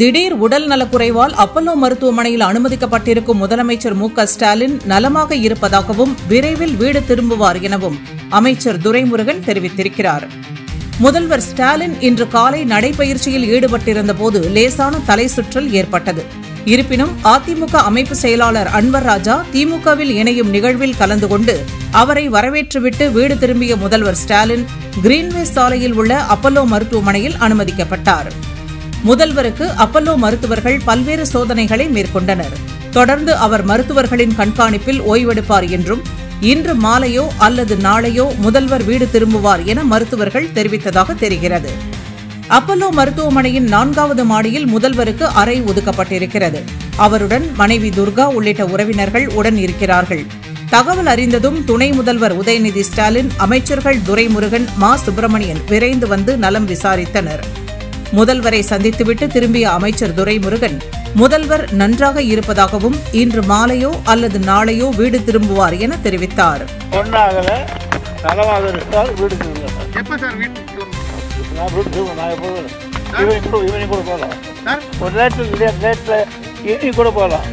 திடீர் உடல் நலக்குறைவால் அப்பல்லோ மருத்துவமனையில் அனுமதிக்கப்பட்டிருக்கும் முதலமைச்சர் மு.க.ஸ்டாலின் நலமாக இருப்பதாகவும் விரைவில் வீடு திரும்புவார் எனவும் அமைச்சர் துரைமுருகன் தெரிவித்திருக்கிறார். முதல்வர் ஸ்டாலின் இன்று காலை நடைபயிற்சியில் ஈடுபட்டிருந்தபோது லேசான தலை சுற்றல் ஏற்பட்டது. இருப்பினும் அதிமுக அமைப்பு செயலாளர் அன்வர் ராஜா திமுகவில் இணையும் நிகழ்வில் கலந்து கொண்டு அவரை வரவேற்றுவிட்டு வீடு திரும்பிய முதல்வர் ஸ்டாலின் கிரீன்வே சாலையில் உள்ள அப்பல்லோ மருத்துவமனையில் அனுமதிக்கப்பட்டார். முதல்வருக்கு அப்பல்லோ மருத்துவர்கள் பல்வேறு சோதனைகளை மேற்கொண்டனர். தொடர்ந்து அவர் மருத்துவர்களின் கண்காணிப்பில் ஓய்வெடுப்பார் என்றும் இன்று மாலையோ அல்லது நாளையோ முதல்வர் வீடு திரும்புவார் என மருத்துவர்கள் தெரிவித்ததாக தெரிகிறது. அப்பல்லோ மருத்துவமனையின் 4வது மாடியில் முதல்வருக்கு அறை ஒதுக்கப்பட்டிருக்கிறது. அவருடன் மனைவி துர்கா உள்ளிட்ட உறவினர்கள் உடன் இருக்கிறார்கள். தகவல் அறிந்ததும் துணை முதல்வர் உதயநிதி ஸ்டாலின், அமைச்சர்கள் துரைமுருகன், மா சுப்பிரமணியன் விரைந்து வந்து நலம் விசாரித்தனர். முதல்வரை சந்தித்துவிட்டு திரும்பிய அமைச்சர் துரைமுருகன் முதல்வர் நன்றாக இருப்பதாகவும் இன்று மாலையோ அல்லது நாளையோ வீடு திரும்புவார் என தெரிவித்தார். போகலாம்.